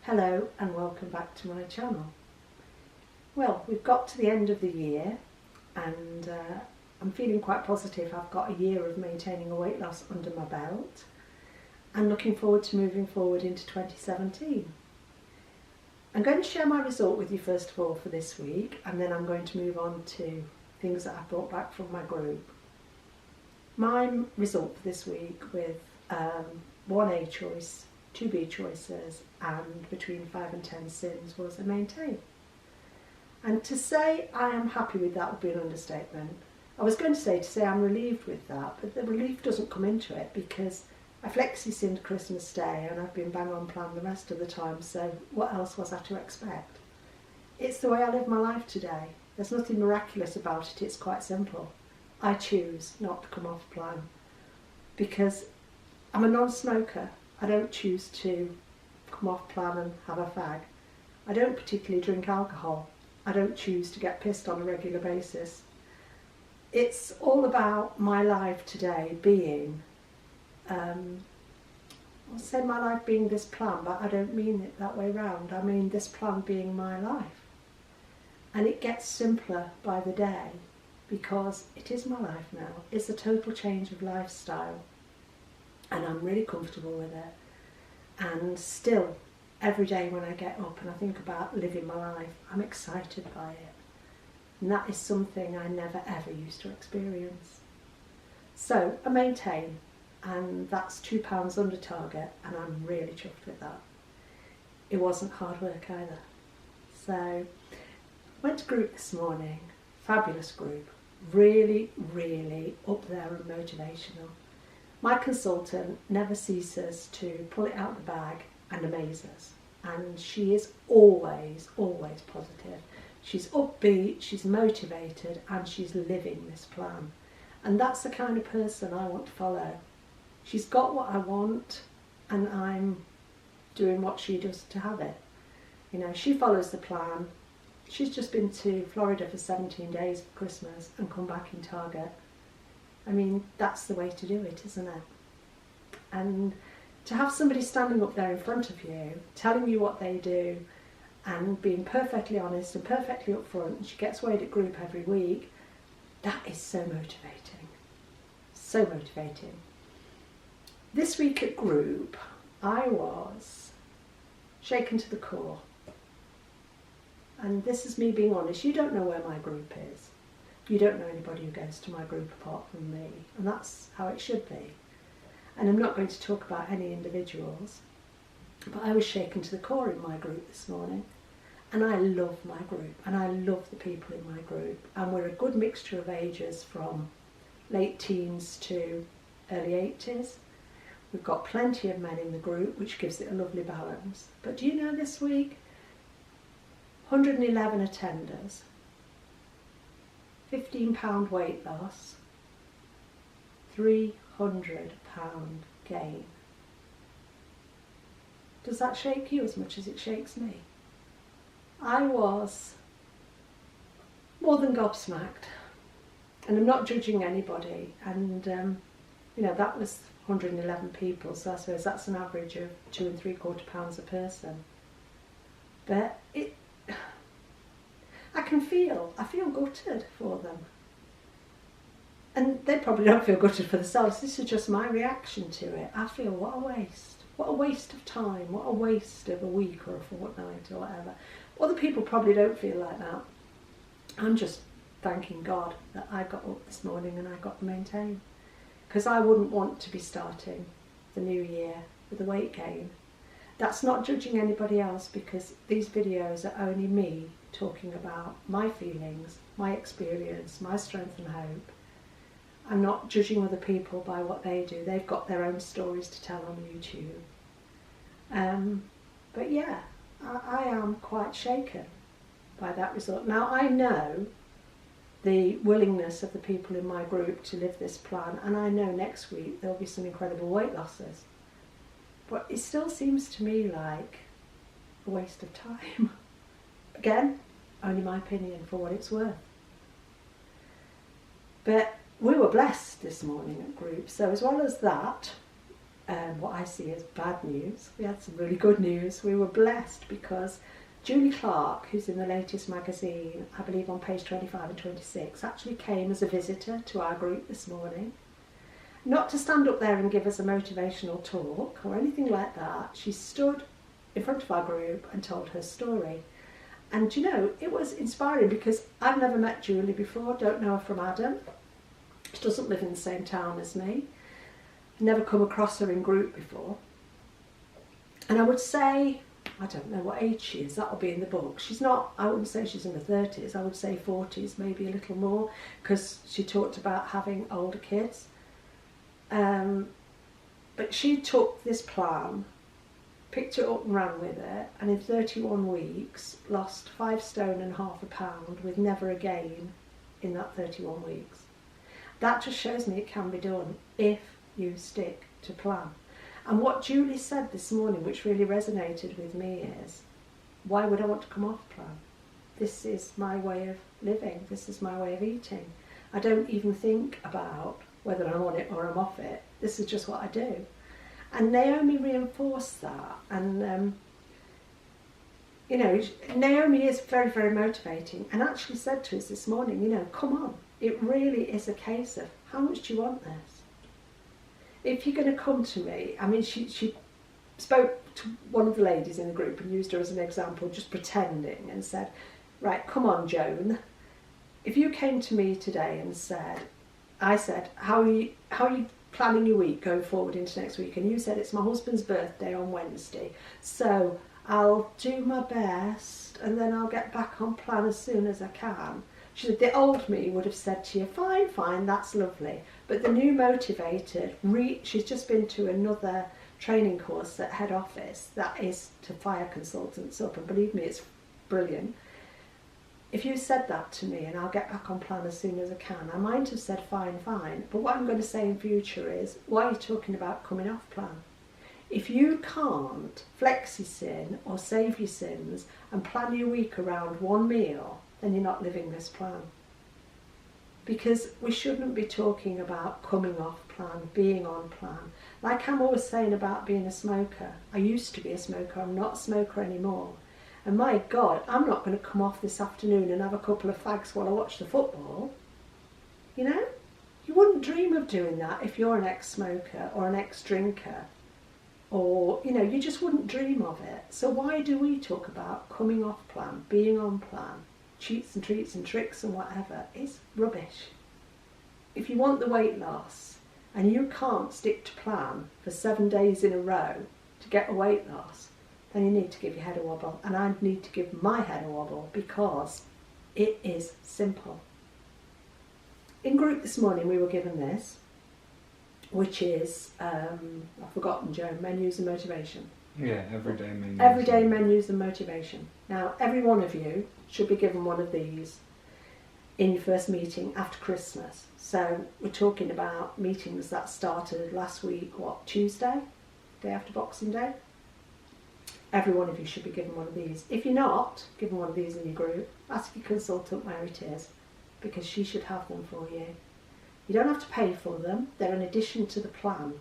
Hello and welcome back to my channel. Well, we've got to the end of the year and I'm feeling quite positive. I've got a year of maintaining a weight loss under my belt and looking forward to moving forward into 2017. I'm going to share my result with you first of all for this week, and then I'm going to move on to things that I've brought back from my group. My result for this week with 1A choice, 2B choices and between 5 and 10 sins was a maintain. And to say I am happy with that would be an understatement. I was going to say I'm relieved with that, but the relief doesn't come into it because I flexi-sinned Christmas Day and I've been bang on plan the rest of the time, so what else was I to expect? It's the way I live my life today. There's nothing miraculous about it, it's quite simple. I choose not to come off plan because I'm a non-smoker. I don't choose to come off plan and have a fag. I don't particularly drink alcohol. I don't choose to get pissed on a regular basis. It's all about my life today being, I'll say my life being this plan, but I don't mean it that way round. I mean this plan being my life. And it gets simpler by the day because it is my life now. It's a total change of lifestyle. And I'm really comfortable with it. And still, every day when I get up and I think about living my life, I'm excited by it. And that is something I never ever used to experience. So, I maintain, and that's £2 under target, and I'm really chuffed with that. It wasn't hard work either. So, went to group this morning, fabulous group, really, really up there and motivational. My consultant never ceases to pull it out of the bag and amaze us. And she is always, always positive. She's upbeat, she's motivated, and she's living this plan. And that's the kind of person I want to follow. She's got what I want, and I'm doing what she does to have it. You know, she follows the plan. She's just been to Florida for 17 days for Christmas and come back in Target. I mean, that's the way to do it, isn't it? And to have somebody standing up there in front of you, telling you what they do, and being perfectly honest and perfectly upfront, and she gets weighed at group every week, that is so motivating. So motivating. This week at group, I was shaken to the core. And this is me being honest. You don't know where my group is. You don't know anybody who goes to my group apart from me, and that's how it should be. And I'm not going to talk about any individuals, but I was shaken to the core in my group this morning, and I love my group, and I love the people in my group, and we're a good mixture of ages from late teens to early 80s. We've got plenty of men in the group, which gives it a lovely balance. But do you know this week, 111 attenders, £15 weight loss, £300 gain. Does that shake you as much as it shakes me? I was more than gobsmacked, and I'm not judging anybody, and you know, that was 111 people, so I suppose that's an average of £2 3/4 pounds a person. But I feel gutted for them. And they probably don't feel gutted for themselves. This is just my reaction to it. I feel, what a waste. What a waste of time. What a waste of a week or a fortnight or whatever. Other people probably don't feel like that. I'm just thanking God that I got up this morning and I got to maintain. Because I wouldn't want to be starting the new year with a weight gain. That's not judging anybody else, because these videos are only me talking about my feelings, my experience, my strength and hope. I'm not judging other people by what they do. They've got their own stories to tell on YouTube. But yeah, I am quite shaken by that result. Now I know the willingness of the people in my group to live this plan, and I know next week there'll be some incredible weight losses. But it still seems to me like a waste of time. Again, only my opinion for what it's worth. But we were blessed this morning at group, so as well as that, what I see as bad news. We had some really good news. We were blessed because Julie Clark, who's in the latest magazine, I believe on page 25 and 26, actually came as a visitor to our group this morning. Not to stand up there and give us a motivational talk or anything like that. She stood in front of our group and told her story. And you know, it was inspiring because I've never met Julie before, don't know her from Adam. She doesn't live in the same town as me. Never come across her in group before. And I would say, I don't know what age she is, that'll be in the book. She's not, I wouldn't say she's in her 30s, I would say 40s, maybe a little more, because she talked about having older kids. But she took this plan, picked it up and ran with it, and in 31 weeks lost 5 stone and half a pound with never a gain in that 31 weeks. That just shows me it can be done if you stick to plan. And what Julie said this morning, which really resonated with me, is, why would I want to come off plan? This is my way of living. This is my way of eating. I don't even think about whether I'm on it or I'm off it. This is just what I do. And Naomi reinforced that. And, you know, Naomi is very, very motivating and actually said to us this morning, you know, come on. It really is a case of, how much do you want this? If you're going to come to me, I mean, she spoke to one of the ladies in the group and used her as an example, just pretending, and said, right, come on, Joan. If you came to me today and said, I said, how are you planning your week going forward into next week? And you said, it's my husband's birthday on Wednesday, so I'll do my best and then I'll get back on plan as soon as I can. She said, the old me would have said to you, fine, that's lovely. But the new motivated, she's just been to another training course at head office that is to fire consultants up, and believe me, it's brilliant. If you said that to me and I'll get back on plan as soon as I can, I might have said fine, but what I'm going to say in future is, why are you talking about coming off plan? If you can't flexi-sin or save your sins and plan your week around one meal, then you're not living this plan. Because we shouldn't be talking about coming off plan, being on plan. Like I'm always saying about being a smoker. I used to be a smoker, I'm not a smoker anymore. And my God, I'm not going to come off this afternoon and have a couple of fags while I watch the football. You know? You wouldn't dream of doing that if you're an ex-smoker or an ex-drinker. Or, you know, you just wouldn't dream of it. So why do we talk about coming off plan, being on plan? Cheats and treats and tricks and whatever, is rubbish. If you want the weight loss and you can't stick to plan for 7 days in a row to get a weight loss, then you need to give your head a wobble. And I need to give my head a wobble because it is simple. In group this morning we were given this, which is, I've forgotten, Joe, menus and motivation. Yeah, everyday menus. Everyday menus and motivation. Now, every one of you should be given one of these in your first meeting after Christmas. So we're talking about meetings that started last week, Tuesday? Day after Boxing Day? Every one of you should be given one of these. If you're not given one of these in your group, ask your consultant where it is, because she should have them for you. You don't have to pay for them, they're an addition to the plan.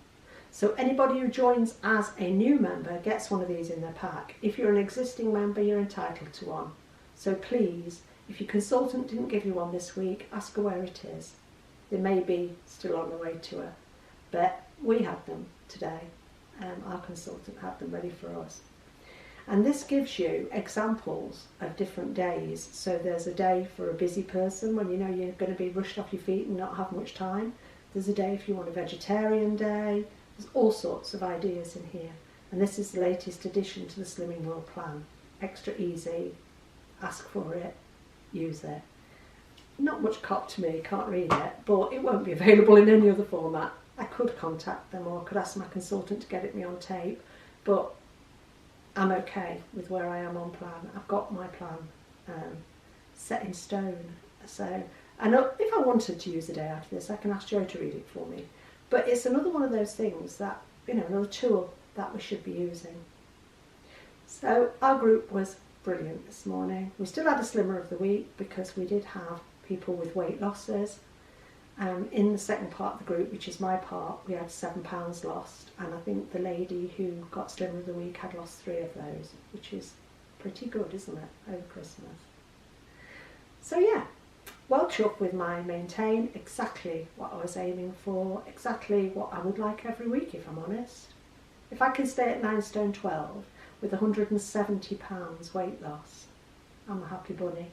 So anybody who joins as a new member gets one of these in their pack. If you're an existing member, you're entitled to one. So please, if your consultant didn't give you one this week, ask her where it is. They may be still on the way to her. But we had them today. Our consultant had them ready for us. And this gives you examples of different days. So there's a day for a busy person when you know you're going to be rushed off your feet and not have much time. There's a day if you want a vegetarian day. There's all sorts of ideas in here. And this is the latest addition to the Slimming World Plan. Extra easy, ask for it, use it. Not much cop to me, can't read it, but it won't be available in any other format. I could contact them or could ask my consultant to get it me on tape, but I'm okay with where I am on plan. I've got my plan set in stone. So, and if I wanted to use a day after this, I can ask Joe to read it for me. But it's another one of those things that, you know, another tool that we should be using. So our group was brilliant this morning. We still had a slimmer of the week because we did have people with weight losses. In the second part of the group, which is my part, we had £7 lost, and I think the lady who got Slimmer of the Week had lost 3 of those, which is pretty good, isn't it, over Christmas? So yeah, well chuffed with my maintain, exactly what I was aiming for, exactly what I would like every week, if I'm honest. If I can stay at 9 stone 12 with £170 weight loss, I'm a happy bunny.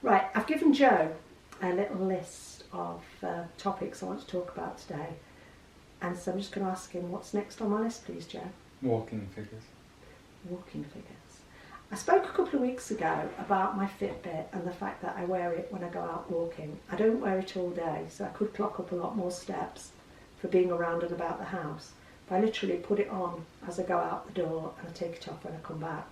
Right, I've given Joe a little list of topics I want to talk about today, and so I'm just going to ask him what's next on my list, please, Joe. Walking figures. Walking figures. I spoke a couple of weeks ago about my Fitbit and the fact that I wear it when I go out walking. I don't wear it all day, so I could clock up a lot more steps for being around and about the house. But I literally put it on as I go out the door and I take it off when I come back.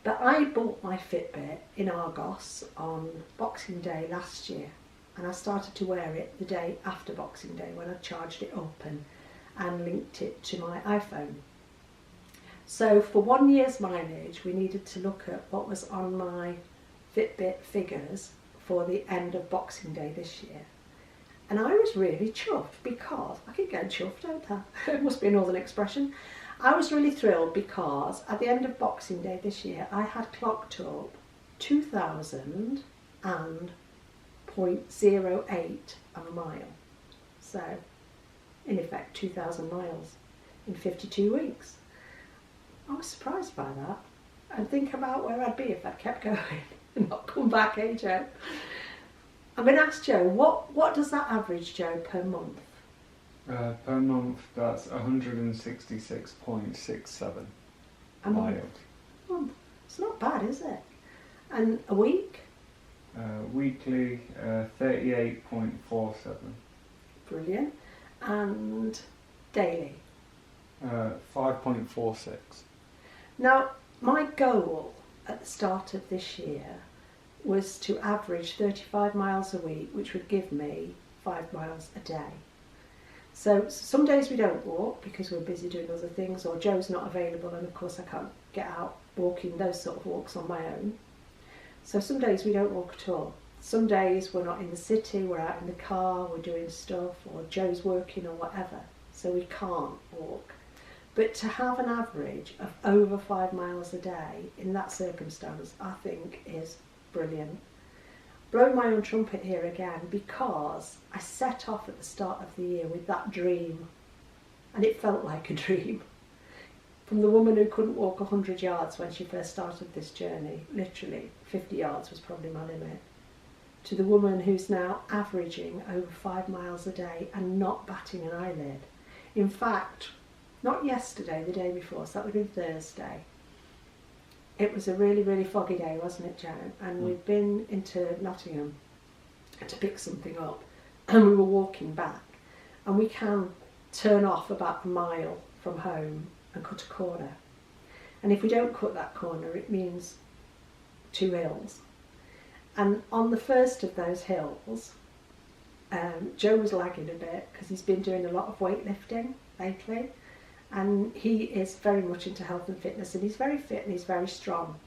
But I bought my Fitbit in Argos on Boxing Day last year, and I started to wear it the day after Boxing Day when I charged it up and linked it to my iPhone. So for 1 year's mileage, we needed to look at what was on my Fitbit figures for the end of Boxing Day this year. And I was really chuffed because, I keep getting chuffed, don't I? It must be a northern expression. I was really thrilled because at the end of Boxing Day this year, I had clocked up 2,000.08 of a mile. So, in effect, 2,000 miles in 52 weeks. I was surprised by that. And think about where I'd be if I'd kept going and not come back, eh, Joe? I'm going to ask Joe, what does that average, Joe, per month? Per month, that's 166.67 miles. Month. It's not bad, is it? And a week? Weekly, 38.47. Brilliant. And daily? 5.46. Now, my goal at the start of this year was to average 35 miles a week, which would give me 5 miles a day. So some days we don't walk because we're busy doing other things, or Joe's not available, and of course I can't get out walking those sort of walks on my own. So some days we don't walk at all. Some days we're not in the city, we're out in the car, we're doing stuff, or Joe's working or whatever, so we can't walk. But to have an average of over 5 miles a day in that circumstance, I think is brilliant. Blowing my own trumpet here again, because I set off at the start of the year with that dream, and it felt like a dream. From the woman who couldn't walk 100 yards when she first started this journey, literally 50 yards was probably my limit, to the woman who's now averaging over 5 miles a day and not batting an eyelid. In fact, not yesterday, the day before, so that would have been Thursday. It was a really, really foggy day, wasn't it, Joe? And we'd been into Nottingham to pick something up, and we were walking back, and we can turn off about a mile from home and cut a corner. And if we don't cut that corner, it means 2 hills. And on the first of those hills, Joe was lagging a bit because he's been doing a lot of weightlifting lately. And he is very much into health and fitness, and he's very fit and he's very strong.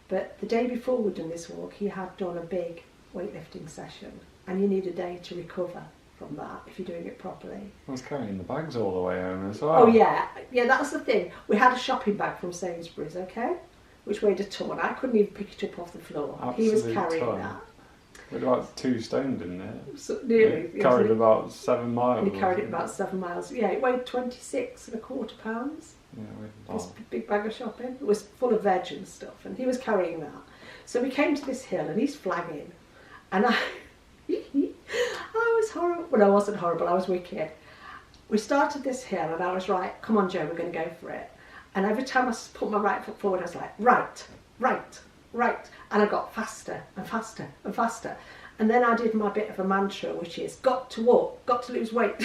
But the day before we'd done this walk, he had done a big weightlifting session, and you need a day to recover from that if you're doing it properly. I was carrying the bags all the way home as well. Oh yeah, that's the thing. We had a shopping bag from Sainsbury's, okay, which weighed a ton. I couldn't even pick it up off the floor. Absolute he was carrying ton. that. It was about 2 stone, didn't it? So, nearly. It carried about 7 miles. And he carried it about 7 miles. Yeah, it weighed 26.25 pounds. Yeah, this big bag of shopping. It was full of veg and stuff, and he was carrying that. So we came to this hill, and he's flagging, and I was horrible. Well, I wasn't horrible. I was wicked. We started this hill, and I was right. Come on, Joe, we're going to go for it. And every time I put my right foot forward, I was like, right, right, right. And I got faster and faster and faster. And then I did my bit of a mantra, which is got to walk, got to lose weight,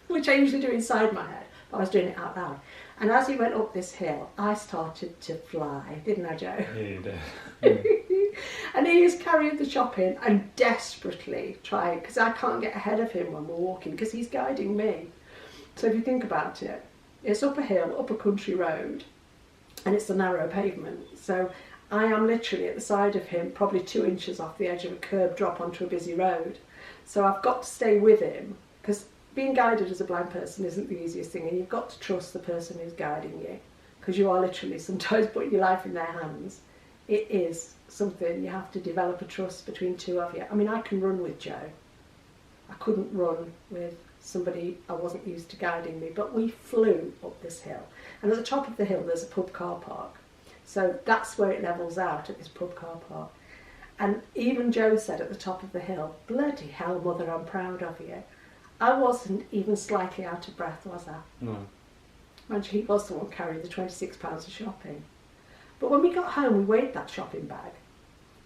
which I usually do inside my head, but I was doing it out loud. And as he went up this hill, I started to fly, didn't I, Joe? Yeah, you did. And he is carrying the shopping and desperately trying, because I can't get ahead of him when we're walking, because he's guiding me. So if you think about it, it's up a hill, up a country road, and it's a narrow pavement. So I am literally at the side of him, probably 2 inches off the edge of a curb drop onto a busy road. So I've got to stay with him, because being guided as a blind person isn't the easiest thing, and you've got to trust the person who's guiding you, because you are literally sometimes putting your life in their hands. It is something you have to develop a trust between two of you. I mean, I can run with Joe. I couldn't run with somebody I wasn't used to guiding me, but we flew up this hill. And at the top of the hill there's a pub car park. So that's where it levels out, at this pub car park. And even Joe said at the top of the hill, bloody hell, Mother, I'm proud of you. I wasn't even slightly out of breath, was I? No. And he was the one carrying the £26 of shopping. But when we got home, we weighed that shopping bag,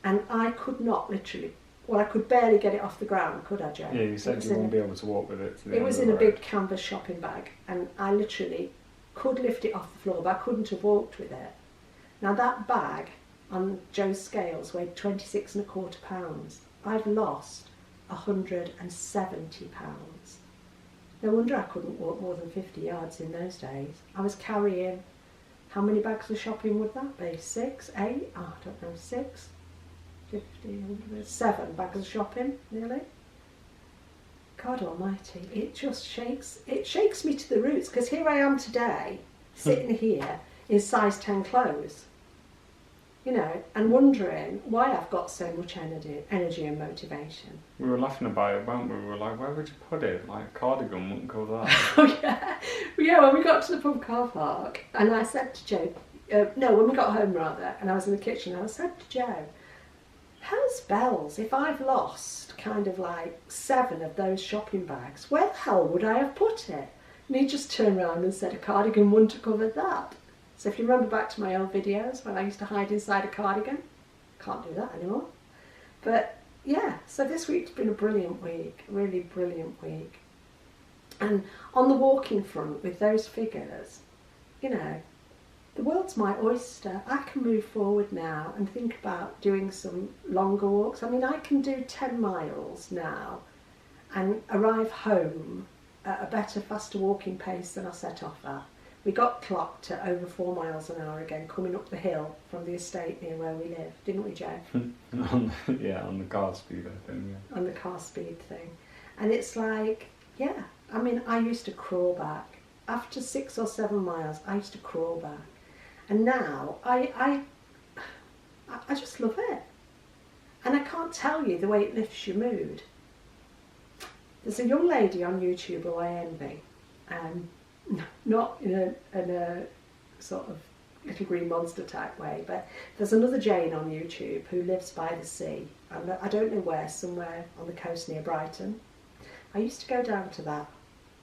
and I could not literally, well, I could barely get it off the ground, could I, Joe? Yeah, you said you wouldn't be able to walk with it. It was in a big canvas shopping bag, and I literally could lift it off the floor, but I couldn't have walked with it. Now that bag on Joe's scales weighed 26.25 pounds. I've lost 170 pounds. No wonder I couldn't walk more than 50 yards in those days. I was carrying, how many bags of shopping would that be? 6, 8? Oh, I don't know, 6, 50, 100, 7 bags of shopping, nearly. God almighty, it just shakes me to the roots, because here I am today, sitting here in size 10 clothes, you know, and wondering why I've got so much energy and motivation. We were laughing about it, weren't we? We were like, where would you put it? Like, a cardigan wouldn't go there. Oh yeah. Yeah, when we got to the pub car park, and I said to Joe, when we got home rather, and I was in the kitchen, I said to Joe, hell's bells, if I've lost kind of like 7 of those shopping bags, where the hell would I have put it? And he just turned around and said a cardigan wouldn't have covered that. So if you remember back to my old videos when I used to hide inside a cardigan, can't do that anymore. But yeah, so this week's been a brilliant week, really brilliant week. And on the walking front with those figures, you know, the world's my oyster. I can move forward now and think about doing some longer walks. I mean, I can do 10 miles now and arrive home at a better, faster walking pace than I set off at. We got clocked at over 4 miles an hour again, coming up the hill from the estate near where we live, didn't we, Joe? Yeah, on the car speeder thing, yeah. On the car speed thing. And it's like, yeah, I mean, I used to crawl back. After 6 or 7 miles, I used to crawl back. And now, I just love it. And I can't tell you the way it lifts your mood. There's a young lady on YouTube who I envy. Not in a sort of little green monster type way, but there's another Jane on YouTube who lives by the sea, and I don't know where, somewhere on the coast near Brighton. I used to go down to that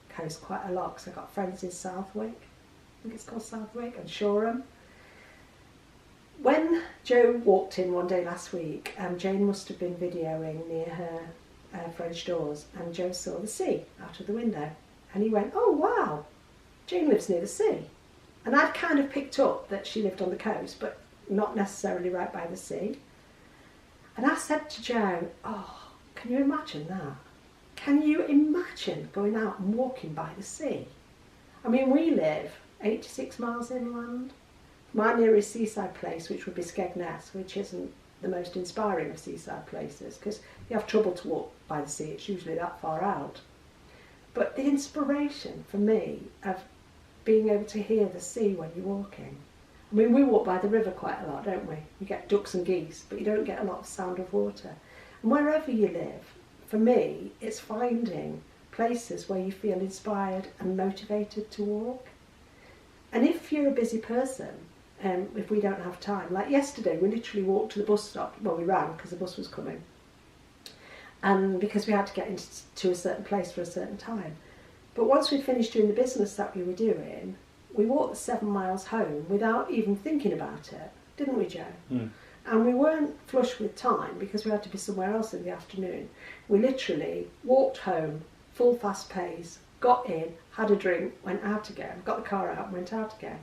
coast quite a lot because I got friends in Southwick, I think it's called Southwick, and Shoreham. When Joe walked in one day last week, Jane must have been videoing near her French doors, and Joe saw the sea out of the window, and he went, oh wow, Jane lives near the sea. And I'd kind of picked up that she lived on the coast, but not necessarily right by the sea. And I said to Joe, oh, can you imagine that? Can you imagine going out and walking by the sea? I mean, we live 86 miles inland. My nearest seaside place, which would be Skegness, which isn't the most inspiring of seaside places, because you have trouble to walk by the sea, it's usually that far out. But the inspiration for me of being able to hear the sea when you're walking. I mean, we walk by the river quite a lot, don't we? You get ducks and geese, but you don't get a lot of sound of water. And wherever you live, for me, it's finding places where you feel inspired and motivated to walk. And if you're a busy person, if we don't have time, like yesterday, we literally walked to the bus stop. Well, we ran because the bus was coming. And because we had to get into a certain place for a certain time. But once we'd finished doing the business that we were doing, we walked 7 miles home without even thinking about it, didn't we, Joe? Mm. And we weren't flush with time because we had to be somewhere else in the afternoon. We literally walked home, full fast pace, got in, had a drink, went out again, got the car out and went out again.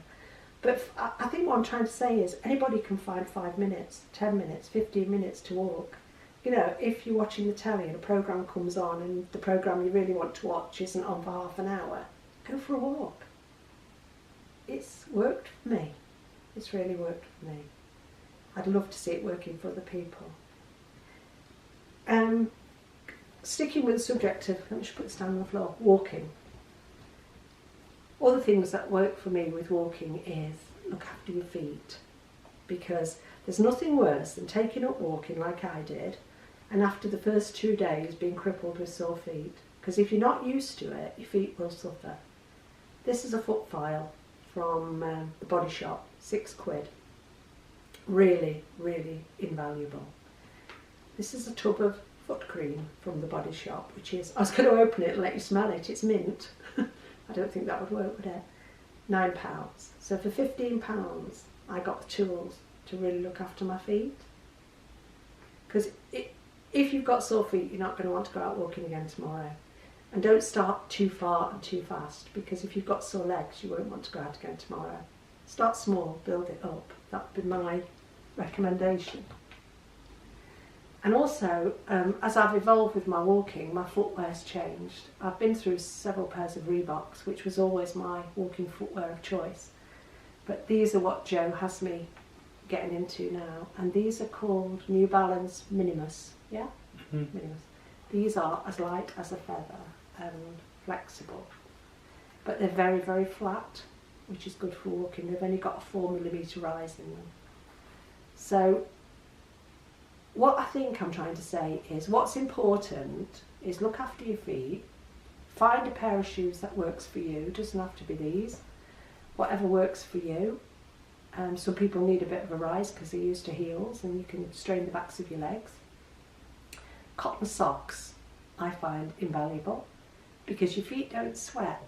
But I think what I'm trying to say is anybody can find 5 minutes, 10 minutes, 15 minutes to walk. You know, if you're watching the telly and a programme comes on and the programme you really want to watch isn't on for half an hour, go for a walk. It's worked for me. It's really worked for me. I'd love to see it working for other people. sticking with the subject of, let me just put this down on the floor, walking. All the things that work for me with walking is look after your feet, because there's nothing worse than taking up walking like I did and after the first 2 days being crippled with sore feet, because if you're not used to it, your feet will suffer. This is a foot file from the Body Shop, £6. Really, really invaluable. This is a tub of foot cream from the Body Shop, which is, I was going to open it and let you smell it, it's mint. I don't think that would work, would it? £9. So for £15 I got the tools to really look after my feet. Because if you've got sore feet, you're not going to want to go out walking again tomorrow. And don't start too far and too fast, because if you've got sore legs, you won't want to go out again tomorrow. Start small, build it up. That would be my recommendation. And also, as I've evolved with my walking, my footwear's changed. I've been through several pairs of Reeboks, which was always my walking footwear of choice. But these are what Joe has me getting into now. And these are called New Balance Minimus. Yeah? Mm-hmm. Minimus. These are as light as a feather and flexible. But they're very, very flat, which is good for walking. They've only got a 4mm rise in them. So what I think I'm trying to say is what's important is look after your feet, find a pair of shoes that works for you. It doesn't have to be these. Whatever works for you. Some people need a bit of a rise because they're used to heels and you can strain the backs of your legs. Cotton socks I find invaluable because your feet don't sweat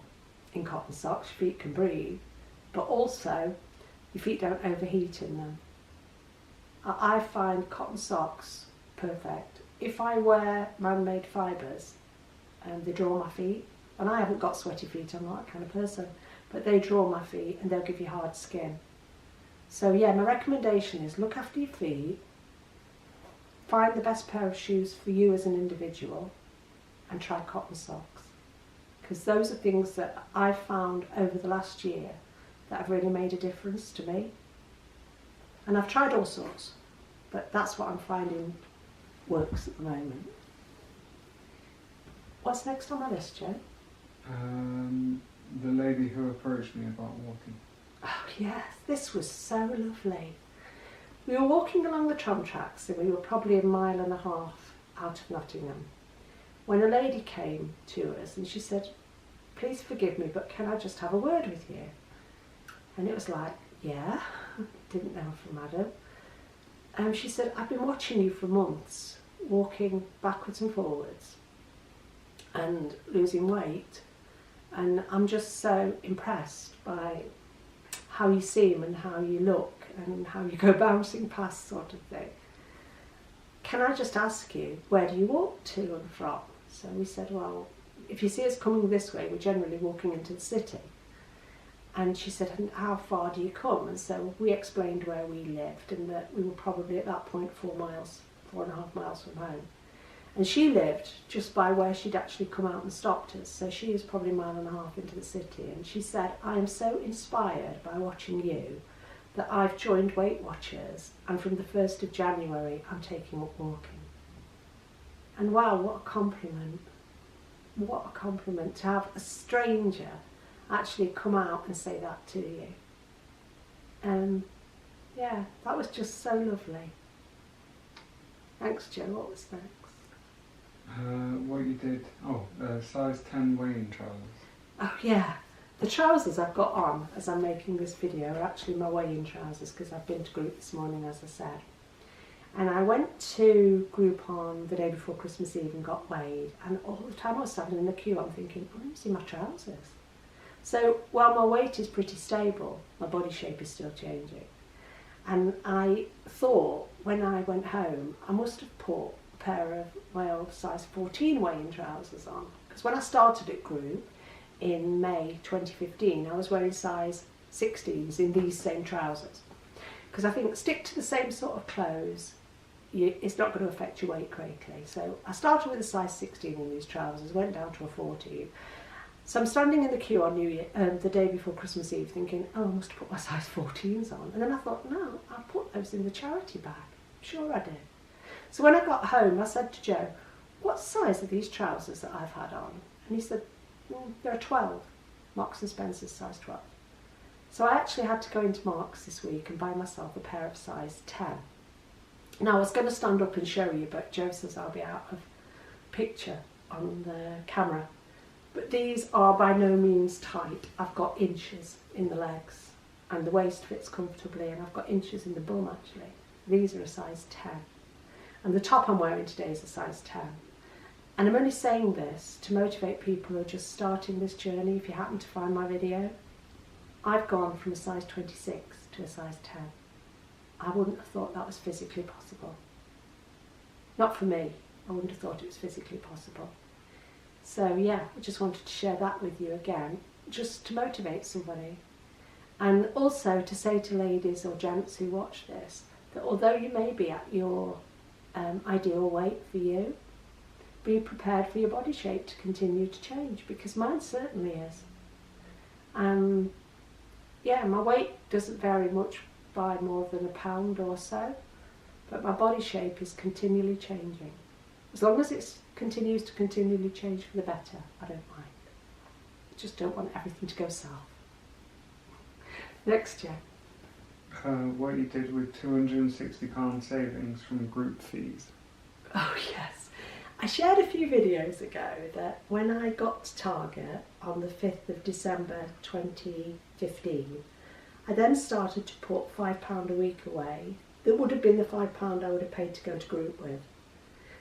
in cotton socks, your feet can breathe, but also your feet don't overheat in them. I find cotton socks perfect. If I wear man-made fibres, they draw my feet, and I haven't got sweaty feet, I'm not that kind of person, but they draw my feet and they'll give you hard skin. So yeah, my recommendation is look after your feet, find the best pair of shoes for you as an individual, and try cotton socks. Because those are things that I've found over the last year that have really made a difference to me. And I've tried all sorts, but that's what I'm finding works at the moment. What's next on my list, Joe? The lady who approached me about walking. Oh yes, this was so lovely. We were walking along the tram tracks and we were probably 1.5 miles out of Nottingham when a lady came to us and she said, "Please forgive me, but can I just have a word with you?" And it was like, yeah, didn't know from Adam. She said, "I've been watching you for months, walking backwards and forwards and losing weight, and I'm just so impressed by how you seem and how you look and how you go bouncing past sort of thing. Can I just ask you, where do you walk to and from?" So we said, "Well, if you see us coming this way, we're generally walking into the city." And she said, "And how far do you come?" And so we explained where we lived and that we were probably at that point 4.5 miles from home. And she lived just by where she'd actually come out and stopped us. So she was probably 1.5 miles into the city. And she said, "I am so inspired by watching you that I've joined Weight Watchers, and from the 1st of January I'm taking up walking." And wow, what a compliment. What a compliment to have a stranger actually come out and say that to you. Yeah, that was just so lovely. Thanks, Joe. What was next? What you did, size 10 weighing trousers. Oh yeah, the trousers I've got on as I'm making this video are actually my weigh-in trousers because I've been to group this morning, as I said. And I went to group on the day before Christmas Eve and got weighed, and all the time I was standing in the queue I'm thinking, I want to see my trousers. So while my weight is pretty stable, my body shape is still changing. And I thought when I went home I must have put a pair of my old size 14 weigh-in trousers on, because when I started at group in May 2015 I was wearing size 16s in these same trousers, because I think stick to the same sort of clothes, it's not going to affect your weight greatly. So I started with a size 16 in these trousers, went down to a 14. So I'm standing in the queue on New Year, the day before Christmas Eve, thinking, oh, I must put my size 14s on. And then I thought, no, I'll put those in the charity bag. Sure I did. So when I got home, I said to Joe, what size are these trousers that I've had on? And he said, there are 12, Marks and Spencer's size 12. So I actually had to go into Marks this week and buy myself a pair of size 10. Now I was going to stand up and show you, but Joe says I'll be out of picture on the camera. But these are by no means tight. I've got inches in the legs and the waist fits comfortably, and I've got inches in the bum actually. These are a size 10. And the top I'm wearing today is a size 10. And I'm only saying this to motivate people who are just starting this journey. If you happen to find my video, I've gone from a size 26 to a size 10. I wouldn't have thought that was physically possible. Not for me. I wouldn't have thought it was physically possible. So yeah, I just wanted to share that with you again, just to motivate somebody. And also to say to ladies or gents who watch this, that although you may be at your ideal weight for you, be prepared for your body shape to continue to change, because mine certainly is. Yeah, my weight doesn't vary much by more than a pound or so, but my body shape is continually changing. As long as it continues to continually change for the better, I don't mind. I just don't want everything to go south. Next, Joe. What you did with £260 savings from group fees. Oh yes. I shared a few videos ago that when I got to Target on the 5th of December 2015, I then started to put £5 a week away. That would have been the £5 I would have paid to go to group with.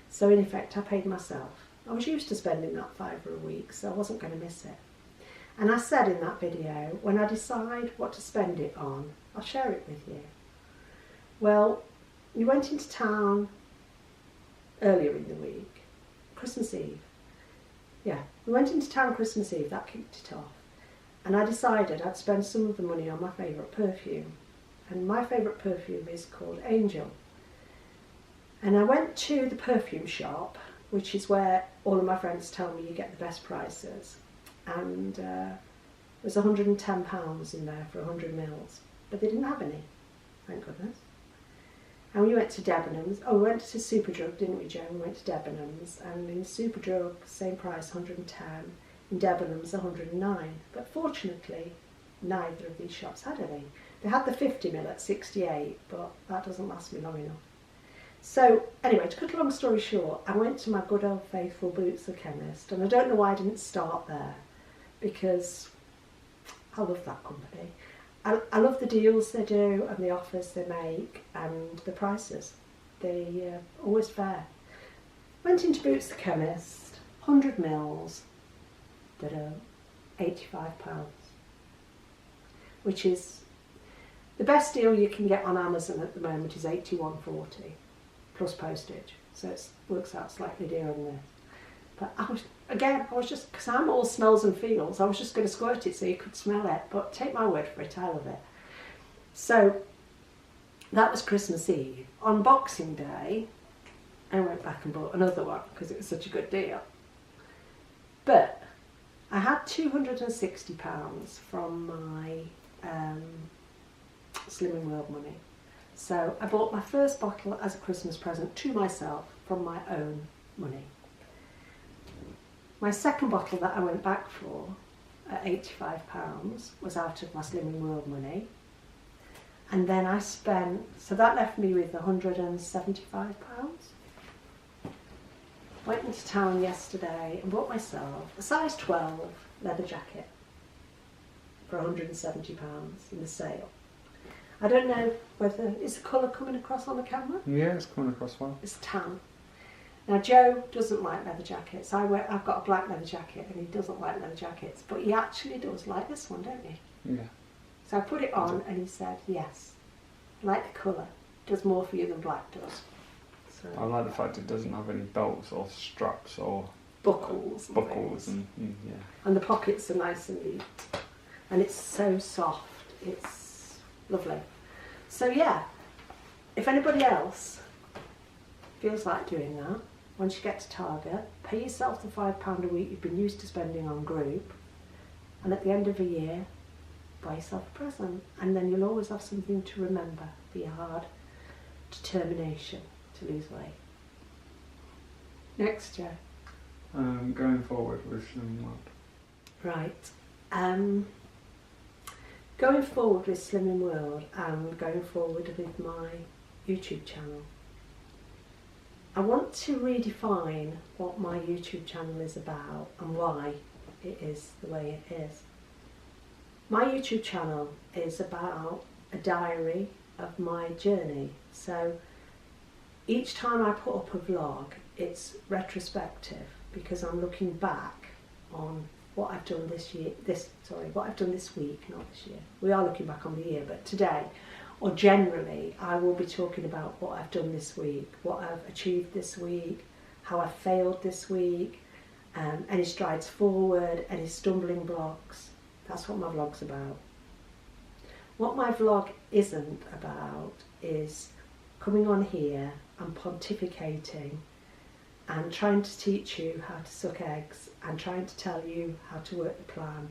So in effect I paid myself. I was used to spending that £5 a week, so I wasn't going to miss it. And I said in that video, when I decide what to spend it on, I'll share it with you. Well, we went into town earlier in the week, Christmas Eve. Yeah, we went into town Christmas Eve, that kicked it off. And I decided I'd spend some of the money on my favourite perfume. And my favourite perfume is called Angel. And I went to the perfume shop, which is where all of my friends tell me you get the best prices. And there's £110 in there for 100 mils. But they didn't have any, thank goodness. And we went to Debenhams. Oh, we went to Superdrug, didn't we, Joe? We went to Debenhams. And in Superdrug, same price, 110. In Debenhams, 109. But fortunately, neither of these shops had any. They had the 50 mil at 68, but that doesn't last me long enough. So, anyway, to cut a long story short, I went to my good old faithful Boots the Chemist. And I don't know why I didn't start there, because I love that company. I love the deals they do and the offers they make and the prices. They're always fair. Went into Boots the Chemist, 100 mils, £85, which is the best deal you can get on Amazon at the moment is £81.40 plus postage. So it works out slightly dearer than this. But I was just, because I'm all smells and feels, I was just going to squirt it so you could smell it, but take my word for it, I love it. So that was Christmas Eve. On Boxing Day, I went back and bought another one because it was such a good deal. But I had £260 from my Slimming World money. So I bought my first bottle as a Christmas present to myself from my own money. My second bottle that I went back for at £85 was out of my Slimming World money. And then I spent, so that left me with £175. Went into town yesterday and bought myself a size 12 leather jacket for £170 in the sale. I don't know whether, is the colour coming across on the camera? Yeah, it's coming across well. It's tan. Now Joe doesn't like leather jackets. I've got a black leather jacket and he doesn't like leather jackets, but he actually does like this one, don't he? Yeah. So I put it on and he said, yes, I like the colour. It does more for you than black does. So, I like the fact it doesn't have any belts or straps or buckles. And yeah. And the pockets are nice and neat. And it's so soft. It's lovely. So yeah, if anybody else feels like doing that, once you get to Target, pay yourself the £5 a week you've been used to spending on group, and at the end of a year, buy yourself a present, and then you'll always have something to remember for your hard determination to lose weight. Next year. Going forward with Slimming World. Right. Going forward with Slimming World and going forward with my YouTube channel. I want to redefine what my YouTube channel is about and why it is the way it is. My YouTube channel is about a diary of my journey. So each time I put up a vlog, it's retrospective because I'm looking back on what I've done this year, what I've done this week, not this year. We are looking back on the year, but today, or generally, I will be talking about what I've done this week, what I've achieved this week, how I failed this week, any strides forward, any stumbling blocks. That's what my vlog's about. What my vlog isn't about is coming on here and pontificating and trying to teach you how to suck eggs and trying to tell you how to work the plan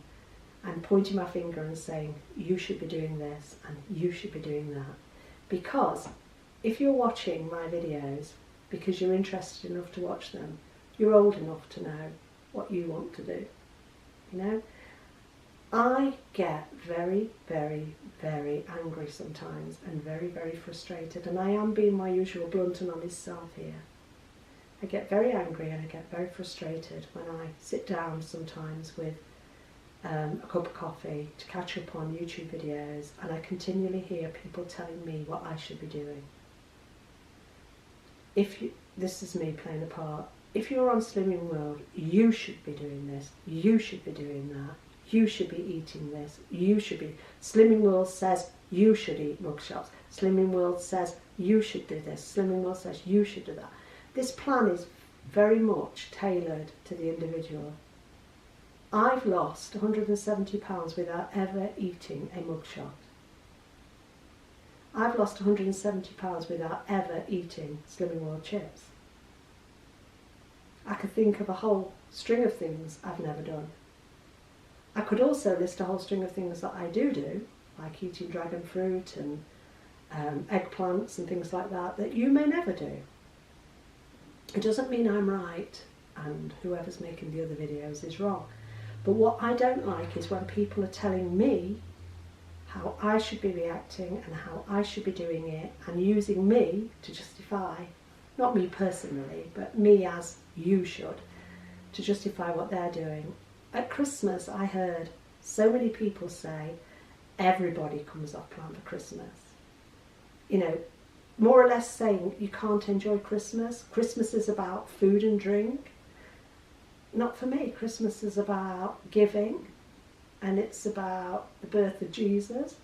and pointing my finger and saying you should be doing this and you should be doing that. Because if you're watching my videos because you're interested enough to watch them, you're old enough to know what you want to do. You know, I get very, very, very angry sometimes and very, very frustrated, and I am being my usual blunt and honest self here. I get very angry and I get very frustrated when I sit down sometimes with a cup of coffee to catch up on YouTube videos and I continually hear people telling me what I should be doing. This is me playing a part. If you're on Slimming World, you should be doing this, you should be doing that, you should be eating this, you should be... Slimming World says you should eat mugshots. Slimming World says you should do this. Slimming World says you should do that. This plan is very much tailored to the individual. I've lost 170 pounds without ever eating a mugshot. I've lost 170 pounds without ever eating Slimming World chips. I could think of a whole string of things I've never done. I could also list a whole string of things that I do, like eating dragon fruit and eggplants and things like that, that you may never do. It doesn't mean I'm right and whoever's making the other videos is wrong. But what I don't like is when people are telling me how I should be reacting and how I should be doing it and using me to justify, not me personally, but me as you should, to justify what they're doing. At Christmas I heard so many people say everybody comes off plan for Christmas. You know, more or less saying you can't enjoy Christmas. Christmas is about food and drink. Not for me. Christmas is about giving and it's about the birth of Jesus.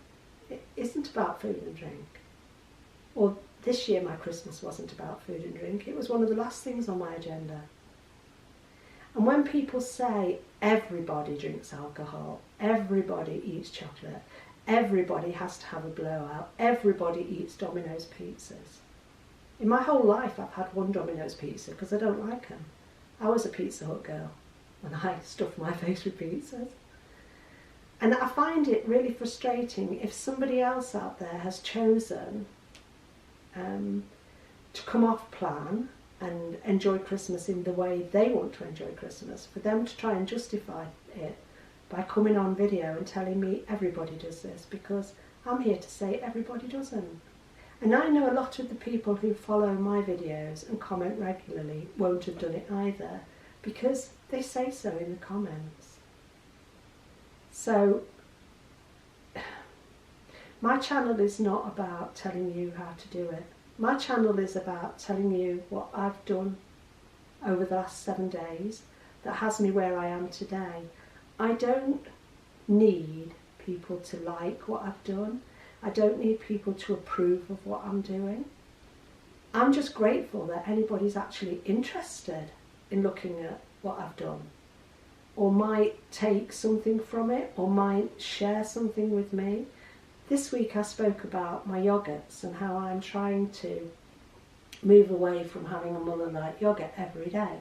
It isn't about food and drink. Or this year my Christmas wasn't about food and drink. It was one of the last things on my agenda. And when people say everybody drinks alcohol, everybody eats chocolate, everybody has to have a blowout, everybody eats Domino's pizzas. In my whole life I've had one Domino's pizza because I don't like them. I was a Pizza Hut girl and I stuffed my face with pizzas. And I find it really frustrating if somebody else out there has chosen to come off plan and enjoy Christmas in the way they want to enjoy Christmas, for them to try and justify it by coming on video and telling me everybody does this, because I'm here to say everybody doesn't. And I know a lot of the people who follow my videos and comment regularly won't have done it either, because they say so in the comments. So my channel is not about telling you how to do it. My channel is about telling you what I've done over the last 7 days that has me where I am today. I don't need people to like what I've done. I don't need people to approve of what I'm doing. I'm just grateful that anybody's actually interested in looking at what I've done, or might take something from it, or might share something with me. This week I spoke about my yogurts and how I'm trying to move away from having a Muller Light yogurt every day.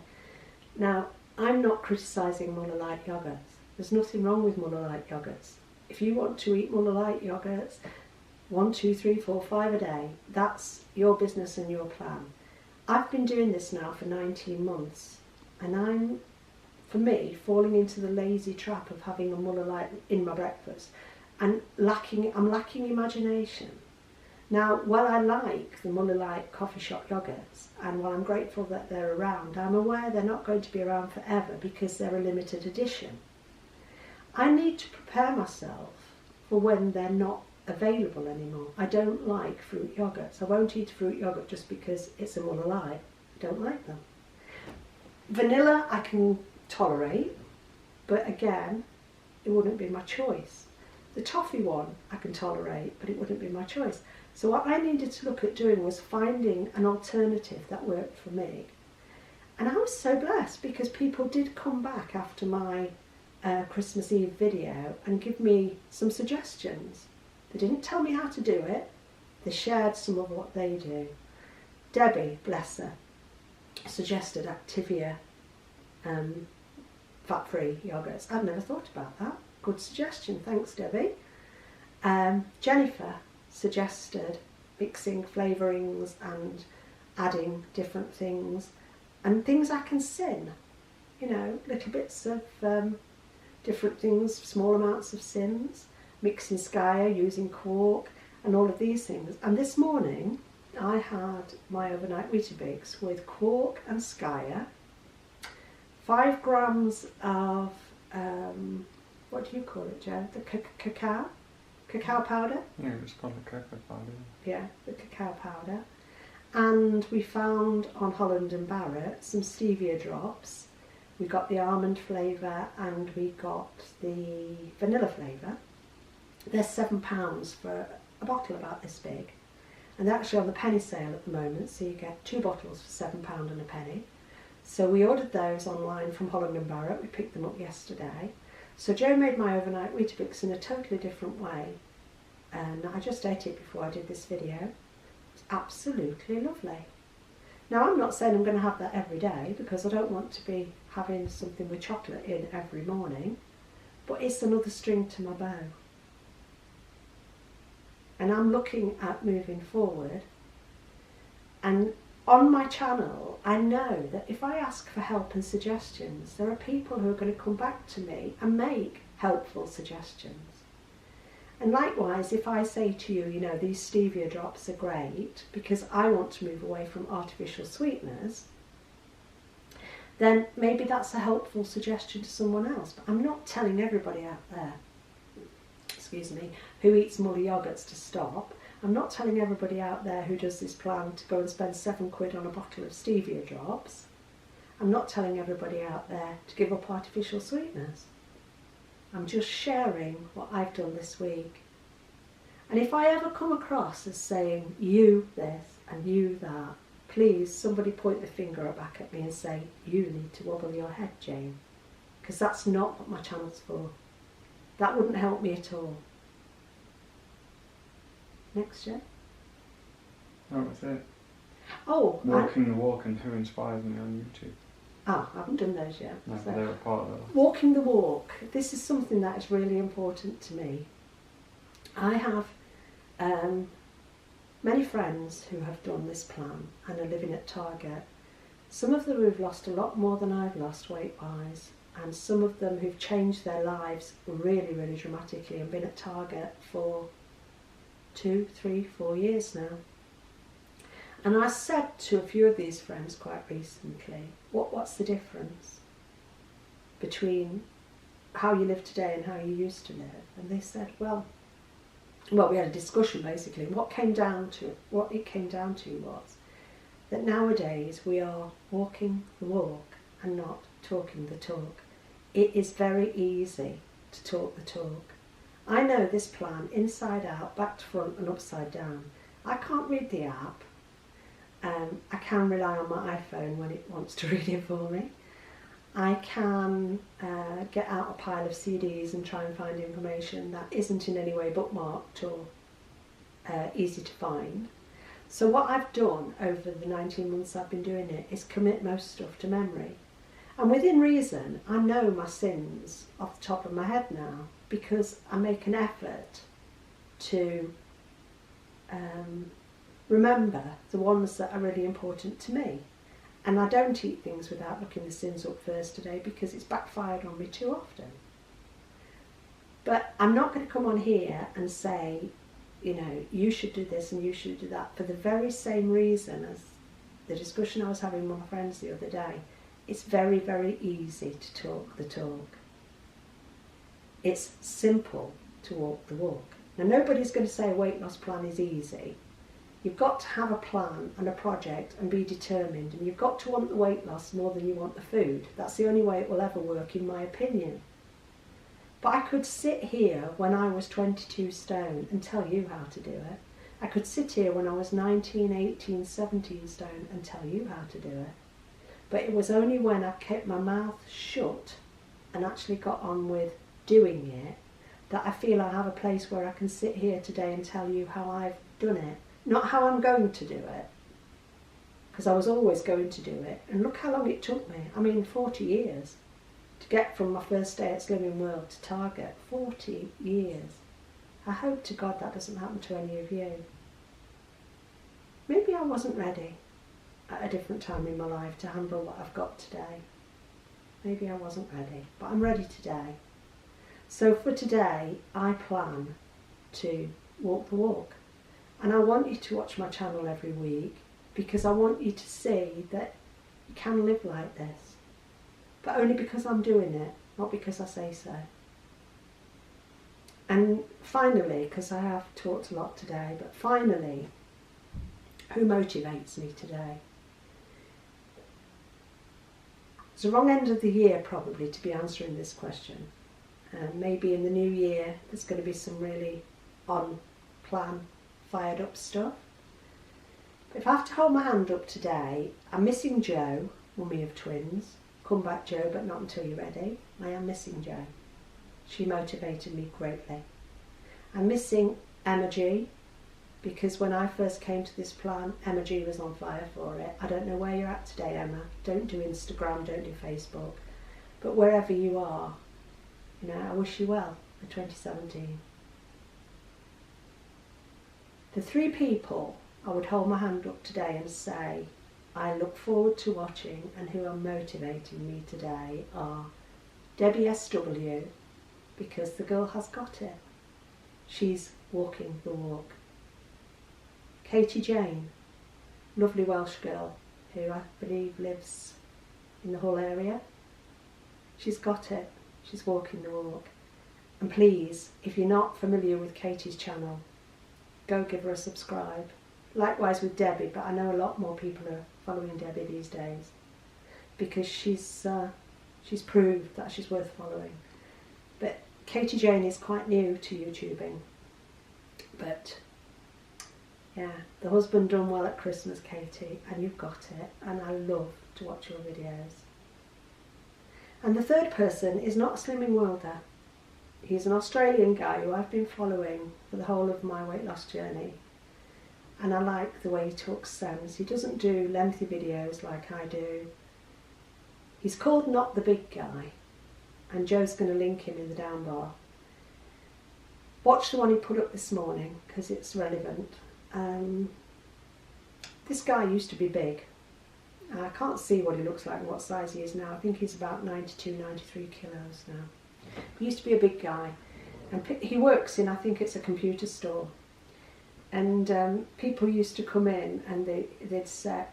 Now, I'm not criticising Muller Light yogurts. There's nothing wrong with Muller Light yogurts. If you want to eat Muller Light yogurts 1, 2, 3, 4, 5 a day, that's your business and your plan. I've been doing this now for 19 months, and I'm, for me, falling into the lazy trap of having a Muller Lite in my breakfast and I'm lacking imagination. Now, while I like the Muller Lite coffee shop yogurts, and while I'm grateful that they're around, I'm aware they're not going to be around forever because they're a limited edition. I need to prepare myself for when they're not available anymore. I don't like fruit yogurts. I won't eat fruit yogurt just because it's a Muller Lite. I don't like them. Vanilla I can tolerate, but again, it wouldn't be my choice. The toffee one I can tolerate, but it wouldn't be my choice. So what I needed to look at doing was finding an alternative that worked for me. And I was so blessed because people did come back after my Christmas Eve video and give me some suggestions. They didn't tell me how to do it, they shared some of what they do. Debbie, bless her, suggested Activia fat-free yogurts. I'd never thought about that. Good suggestion, thanks Debbie. Jennifer suggested mixing flavourings and adding different things and things I can sin, you know, little bits of different things, small amounts of sins, mixing Skyer, using quark and all of these things. And this morning I had my overnight Weetabix with quark and Skyer, 5 grams of what do you call it, Joe? The cacao powder? Yeah, it's called the cacao powder. Yeah, the cacao powder. And we found on Holland and Barrett some stevia drops. We got the almond flavour and we got the vanilla flavour. They're £7 for a bottle about this big. And they're actually on the penny sale at the moment, so you get 2 bottles for £7 and a penny. So we ordered those online from Holland and Barrett. We picked them up yesterday. So Joe made my overnight Weetabix in a totally different way, and I just ate it before I did this video. It's absolutely lovely. Now I'm not saying I'm going to have that every day because I don't want to be having something with chocolate in every morning, but it's another string to my bow. And I'm looking at moving forward, and on my channel, I know that if I ask for help and suggestions, there are people who are going to come back to me and make helpful suggestions. And likewise, if I say to you, you know, these stevia drops are great because I want to move away from artificial sweeteners, then maybe that's a helpful suggestion to someone else. But I'm not telling everybody out there, excuse me, who eats Muller yogurts to stop. I'm not telling everybody out there who does this plan to go and spend £7 on a bottle of stevia drops. I'm not telling everybody out there to give up artificial sweeteners. I'm just sharing what I've done this week. And if I ever come across as saying, you this and you that, please somebody point the finger back at me and say, you need to wobble your head, Jane. Because that's not what my channel's for. That wouldn't help me at all. Next, Joe. That was it. Oh, Walking the walk and who inspires me on YouTube. I haven't done those yet. No, So. but they were part of that. Walking the walk. This is something that is really important to me. I have many friends who have done this plan and are living at Target. Some of them who've lost a lot more than I've lost weight-wise, and some of them who've changed their lives really, really dramatically and been at Target for 2, 3, 4 years now. And I said to a few of these friends quite recently, what's the difference between how you live today and how you used to live? And they said, well, we had a discussion basically. What it came down to was that nowadays we are walking the walk and not talking the talk. It is very easy to talk the talk. I know this plan inside out, back to front and upside down. I can't read the app. I can rely on my iPhone when it wants to read it for me. I can get out a pile of CDs and try and find information that isn't in any way bookmarked or easy to find. So what I've done over the 19 months I've been doing it is commit most stuff to memory. And within reason, I know my sins off the top of my head now because I make an effort to remember the ones that are really important to me. And I don't eat things without looking the sins up first today because it's backfired on me too often. But I'm not going to come on here and say, you know, you should do this and you should do that for the very same reason as the discussion I was having with my friends the other day. It's very, very easy to talk the talk. It's simple to walk the walk. Now, nobody's going to say a weight loss plan is easy. You've got to have a plan and a project and be determined, and you've got to want the weight loss more than you want the food. That's the only way it will ever work, in my opinion. But I could sit here when I was 22 stone and tell you how to do it. I could sit here when I was 19, 18, 17 stone and tell you how to do it. But it was only when I kept my mouth shut and actually got on with doing it that I feel I have a place where I can sit here today and tell you how I've done it. Not how I'm going to do it, because I was always going to do it. And look how long it took me. I mean, 40 years to get from my first day at Slimming World to Target. 40 years. I hope to God that doesn't happen to any of you. Maybe I wasn't ready at a different time in my life to handle what I've got today. Maybe I wasn't ready, but I'm ready today. So for today, I plan to walk the walk. And I want you to watch my channel every week because I want you to see that you can live like this. But only because I'm doing it, not because I say so. And finally, because I have talked a lot today, but finally, who motivates me today? It's the wrong end of the year probably to be answering this question. Maybe in the new year there's going to be some really on-plan fired up stuff. But if I have to hold my hand up today, I'm missing Jo, mummy of twins. Come back, Jo, but not until you're ready. I am missing Jo. She motivated me greatly. I'm missing Emma G, because when I first came to this plan, Emma G was on fire for it. I don't know where you're at today, Emma. Don't do Instagram, don't do Facebook. But wherever you are, you know, I wish you well for 2017. The three people I would hold my hand up today and say I look forward to watching and who are motivating me today are Debbie SW, because the girl has got it. She's walking the walk. Katie Jane, lovely Welsh girl who I believe lives in the Hull area. She's got it. She's walking the walk. And please, if you're not familiar with Katie's channel, go give her a subscribe. Likewise with Debbie, but I know a lot more people are following Debbie these days because she's proved that she's worth following. But Katie Jane is quite new to YouTubing. But yeah, the husband done well at Christmas, Katie, and you've got it, and I love to watch your videos. And the third person is not a Slimming Worlder. He's an Australian guy who I've been following for the whole of my weight loss journey. And I like the way he talks sense. He doesn't do lengthy videos like I do. He's called Not the Big Guy. And Joe's going to link him in the down bar. Watch the one he put up this morning because it's relevant. This guy used to be big. I can't see what he looks like and what size he is now. I think he's about 92, 93 kilos now. He used to be a big guy, and he works in, I think it's a computer store, and people used to come in and they'd say,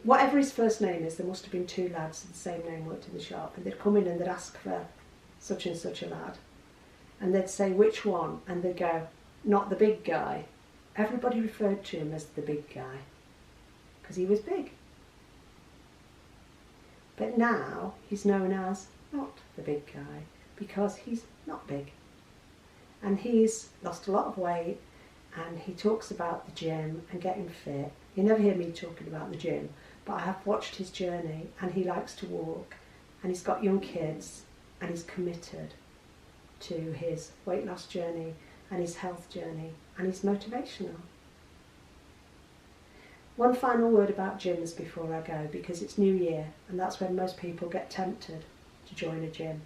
whatever his first name is, there must have been two lads with the same name worked in the shop, and they'd come in and they'd ask for such and such a lad, and they'd say which one, and they'd go, not the big guy. Everybody referred to him as the big guy because he was big. But now he's known as not the big guy because he's not big. And he's lost a lot of weight, and he talks about the gym and getting fit. You never hear me talking about the gym, but I have watched his journey, and he likes to walk, and he's got young kids, and he's committed to his weight loss journey and his health journey, and he's motivational. One final word about gyms before I go, because it's New Year and that's when most people get tempted to join a gym.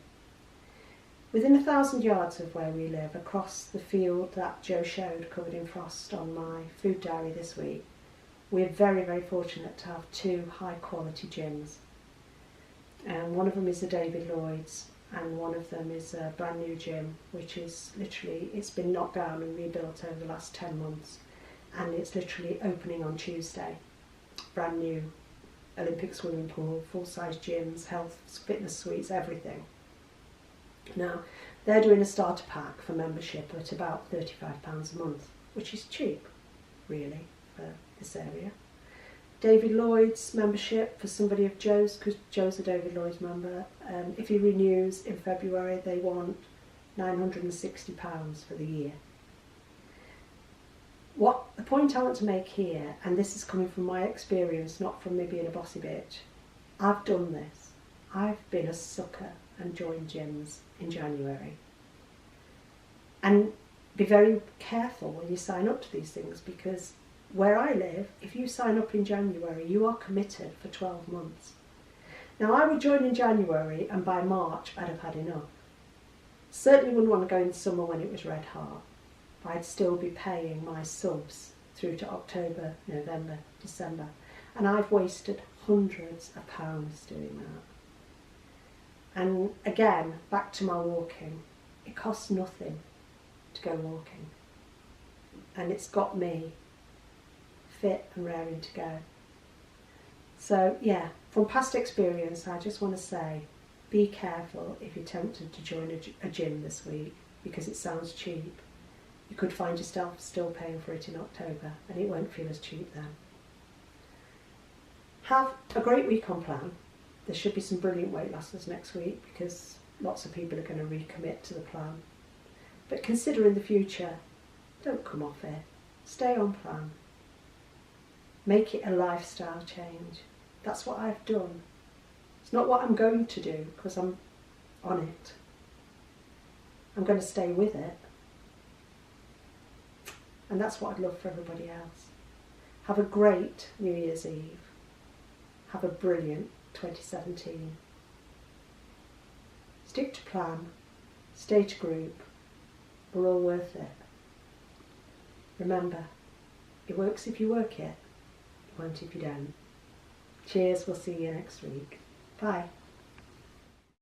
Within 1,000 yards of where we live, across the field that Joe showed covered in frost on my food diary this week, we're very, very fortunate to have 2 high quality gyms. And one of them is a David Lloyd's, and one of them is a brand new gym, which is literally, it's been knocked down and rebuilt over the last 10 months, and it's literally opening on Tuesday. Brand new Olympic swimming pool, full-size gyms, health, fitness suites, everything. Now, they're doing a starter pack for membership at about £35 a month, which is cheap, really, for this area. David Lloyd's membership for somebody of Joe's, because Joe's a David Lloyd's member, if he renews in February, they want £960 for the year. The point I want to make here, and this is coming from my experience, not from me being a bossy bitch, I've done this. I've been a sucker and joined gyms in January. And be very careful when you sign up to these things, because where I live, if you sign up in January, you are committed for 12 months. Now, I would join in January, and by March I'd have had enough. Certainly wouldn't want to go in summer when it was red hot. I'd still be paying my subs through to October, November, December. And I've wasted hundreds of pounds doing that. And again, back to my walking. It costs nothing to go walking. And it's got me fit and raring to go. So yeah, from past experience, I just want to say, be careful if you're tempted to join a gym this week, because it sounds cheap. You could find yourself still paying for it in October, and it won't feel as cheap then. Have a great week on plan. There should be some brilliant weight lossers next week, because lots of people are going to recommit to the plan. But consider in the future, don't come off it. Stay on plan. Make it a lifestyle change. That's what I've done. It's not what I'm going to do, because I'm on it. I'm going to stay with it. And that's what I'd love for everybody else. Have a great New Year's Eve. Have a brilliant 2017. Stick to plan. Stay to group. We're all worth it. Remember, it works if you work it. It won't if you don't. Cheers, we'll see you next week. Bye.